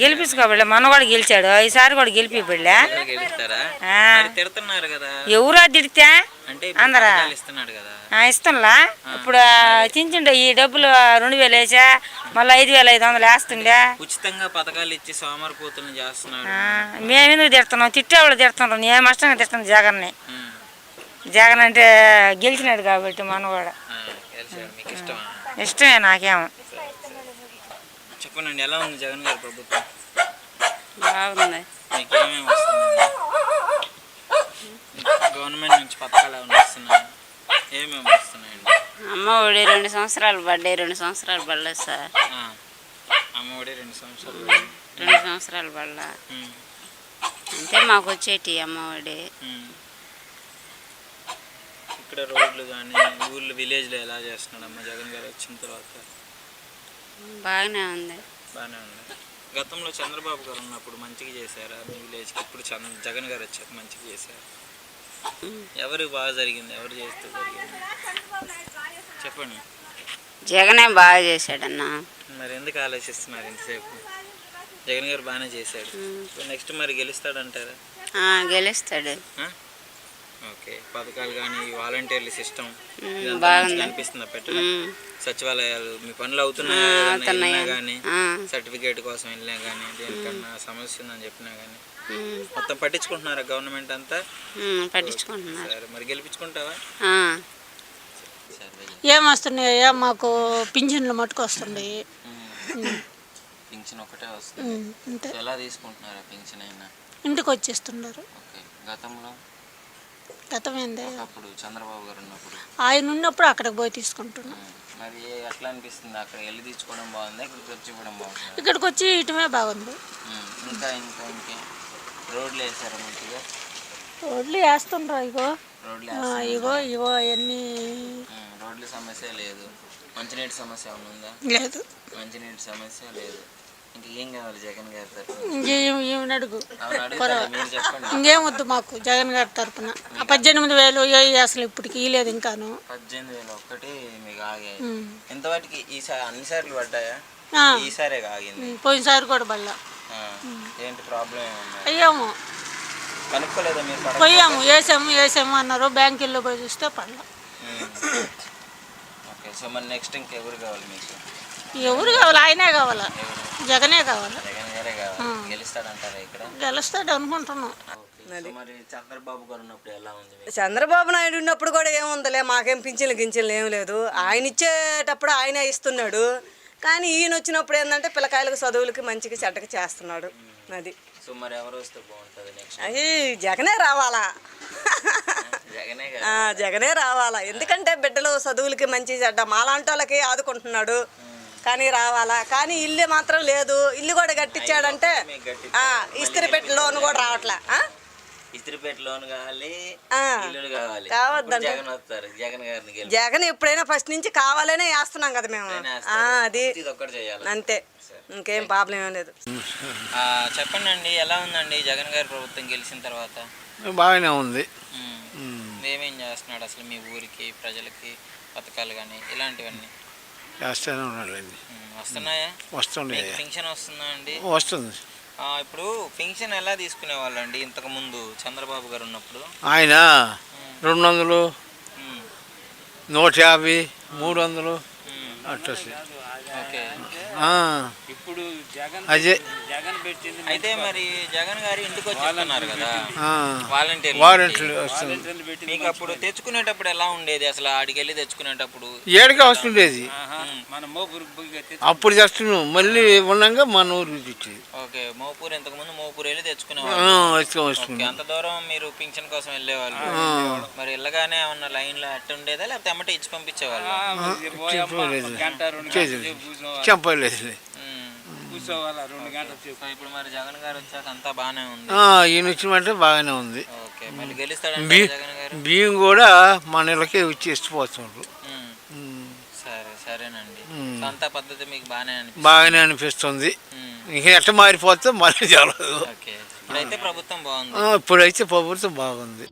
గెలిపించుకోబడలే, మొన్న కూడా గెలిచాడు, ఈసారి కూడా గెలిపిబడలే. ఎవరో తిడితే అందరా ఇస్తుందా? ఇప్పుడు చించిండే ఈ డబ్బులు 2000 వేసా, మళ్ళీ 5500 వేస్తుండే. ఉచితంగా పథకాలు ఇచ్చి సోమరిపోతులు చేస్తున్నాడు. మేమెందుకు తిడుతున్నాం? తిట్టేవాళ్ళు తిడుతున్నాం. నేను ఇష్టంగా తిడుతున్నాను జగన్ని. జగన్ అంటే గెలిచినాడు కాబట్టి మన కూడా ఇష్టమే నాకేమో. చెప్పండి, ఎలా ఉంది జగన్ గారి ప్రభుత్వం? బాగుంది. మీకేమేమి వస్తున్నాయి? గవర్నమెంట్ నుంచి పథకాలు ఏమైనా వస్తున్నాయి? ఏమేమి వస్తున్నాయండి? అమ్మ ఒడి 2 సంవత్సరాలు పడ్డాయి, 2 సంవత్సరాలు పడలేదు సార్. అమ్మ ఒడి 2 సంవత్సరాలు 2 సంవత్సరాలు పడలా. అంటే మాకు వచ్చేటి అమ్మ ఒడి. ఇక్కడ రోడ్లు కానీ ఊళ్ళో విలేజ్లో ఎలా చేస్తున్నాడు అమ్మ జగన్ గారు వచ్చిన తర్వాత? బాగానే ఉంది. బాగానే ఉంది. గతంలో చంద్రబాబు గారు ఉన్నప్పుడు మంచిగా చేశారా మీ విలేజ్కి? ఇప్పుడు జగన్ గారు వచ్చాక మంచిగా చేశారు. ఎవరికి బాగా జరిగింది? ఎవరు చేస్తే జరిగింది చెప్పండి. జగనే బాగా చేశాడన్న. మరి ఎందుకు ఆలోచిస్తున్నారు ఇంతసేపు? జగన్ గారు బాగానే చేశాడు. నెక్స్ట్ మరి గెలుస్తాడంటారా? గెలుస్తాడు. ఓకే. పథకాలు కానీ వాలంటీర్ల సిస్టమ్ అనిపిస్తుందా పెట్టడం? సచివాలయాలు మీ పనులు అవుతున్నాయా కానీ సర్టిఫికేట్ కోసం వెళ్ళినా కానీ దేనికన్నా సమస్య ఉందని చెప్పినా కానీ మొత్తం పట్టించుకుంటున్నారా గవర్నమెంట్ అంతా? పట్టించుకుంటున్నారు. సరే, మరి గెలిపించుకుంటావా? ఏమొస్తున్నాయా? మాకు పింఛన్లు మట్టుకు వస్తున్నాయి. పింఛన్ ఒకటే వస్తుంది. ఎలా తీసుకుంటున్నారా పింఛన్? అయినా ఇంటికి వచ్చేస్తున్నారు. ఓకే. గతంలో గతం ఏంది? అప్పుడు చంద్రబాబు గారు ఉన్నప్పుడు ఆయన ఉన్నప్పుడు అక్కడికి పోయి తీసుకుంటున్నాం. మరి ఎట్లా అనిపిస్తుంది? అక్కడ వెళ్ళి తీసుకోవడం బాగుందా, ఇక్కడికి వచ్చి ఇవ్వడం బాగుందా? ఇక్కడికి వచ్చి ఇటమే బాగుంది. ఇంకా ఇంకా ఇంకే రోడ్లు వేసారా మంచిగా? రోడ్లు వేస్తుండ్రు. ఇగో అవన్నీ. రోడ్ల సమస్య లేదు. మంచినీటి సమస్య ఏమైనా ఉందా? లేదు. మంచినీటి సమస్య లేదు. ఇంకేం కావాలి జగన్ గారి తరఫున? ఇంకేమి అడుగు, ఇంకేం వద్దు మాకు జగన్ గారి తరఫున. 18,000 అసలు ఇప్పటికి ఇలేదు ఇంకాను. 18,000 ఒక్కటి మీకు ఆగాయి. ఇంతవాటికి ఈసారి అన్నిసార్లు పడ్డాయా? ఈసారే ఆగింది. పోయినసారి కూడా పడలా. ఏంటి ప్రాబ్లం ఏమన్నా? అయ్యాము కనుక్కోలేదా మీరు? పోయాము, వేసాము అన్నారు. బ్యాంకుల్లో పోయి చూస్తే పడలా. ఓకే. సో మరి నెక్స్ట్ ఇంకెవరు కావాలి మీకు? ఎవరు కావాలి? ఆయనే కావాలా? జగనే కావాలా? జగన్ గారే కావాలి. గెలుస్తాడంటారా ఇక్కడ? గెలుస్తాడు అనుకుంటున్నాం. మరి చంద్రబాబు గారు ఉన్నప్పుడు ఎలా ఉంది? చంద్రబాబు నాయుడు ఉన్నప్పుడు కూడా ఏముందిలే, మాకేం పింఛన్లు ఏం లేదు. ఆయన ఇచ్చేటప్పుడు ఆయనే ఇస్తున్నాడు. కానీ ఈయన వచ్చినప్పుడు ఏంటంటే పిల్లకాయలకు చదువులకి మంచిగా చెడ్డగా చేస్తున్నాడు. అది. సో మరి ఎవరు వస్తే బాగుంటుంది నెక్స్ట్? అది జగనే రావాలా. జగనే రావాలా. ఎందుకంటే బిడ్డలు చదువులకి మంచి చెడ్డ మాలాంటి వాళ్ళకి ఆదుకుంటున్నాడు. కానీ రావాలా. కానీ ఇల్లు మాత్రం లేదు. ఇల్లు కూడా కట్టించాడంటే ఇస్త్రీపెట్టి లోన్ కూడా రావట్లే. ఇస్త్రీపెట్టి లోన్ కావాలి, ఇల్లు కావాలి. కావద్దండి. జగన్ ఎప్పుడైనా ఫస్ట్ నుంచి కావాలనే వేస్తున్నాం కదా మేము. అది అంతే, ఇంకేం ప్రాబ్లం ఏం లేదు. చెప్పండి అండి, ఎలా ఉందండి జగన్ గారి ప్రభుత్వం గెలిచిన తర్వాత? బాగానే ఉంది. ఏమేం చేస్తున్నాడు అసలు మీ ఊరికి ప్రజలకి? పథకాలు కానీ ఇలాంటివన్నీ చేస్తూనే ఉన్నాడండి. వస్తున్నాయా? వస్తుంది. పింఛన్ వస్తుందా అండి? వస్తుంది. ఇప్పుడు పింఛన్ ఎలా తీసుకునే వాళ్ళండి ఇంతకు ముందు చంద్రబాబు గారు ఉన్నప్పుడు? ఆయన 200, 150, 300 అట్లా. ఓకే. ఇప్పుడు అదే అయితే మరి జగన్ గారు ఇంటికి వచ్చేస్తున్నారు కదా వాలంటీర్లు. మీకు అప్పుడు తెచ్చుకునేటప్పుడు ఎలా ఉండేది అసలు? ఆడికి వెళ్ళి తెచ్చుకునేటప్పుడు ఏడికి వస్తుండేది. అప్పుడు తెస్తున్నాం, మళ్ళీ ఉన్నాక మన ఊరికి తెచ్చేది. ఓకే. మోపూర్ ఇంతకు ముందు మోపూర్ వెళ్ళి తెచ్చుకునేవాళ్ళు. అంత దూరం మీరు పింఛన్ కోసం వెళ్ళేవాళ్ళు. మరి వెళ్ళగానే ఏమన్నా లైన్ లో అట్టు ఉండేదా, లేకపోతే ఎమ్మటే ఇచ్చి పంపించేవాళ్ళు? చెప్పలేదు. ఇప్పుడు మరి జగన్ గారు వచ్చాక అంతా బాగానే ఉంది. ఈయన వచ్చినట్టే బాగానే ఉంది. ఓకే. మళ్ళీ గెలుస్తాడండి జగన్ గారు? బియ్యం కూడా మన ఇళ్ళకే వచ్చి ఇచ్చిపోతున్నారు. సరే, సరేనండి. అంత పద్ధతి మీకు బాగానే అనిపిస్తుంది. ఇంకా ఎట్ట మారిపోతే మళ్ళీ చాలా. ఇప్పుడైతే ప్రభుత్వం బాగుంది. ఇప్పుడైతే ప్రభుత్వం బాగుంది.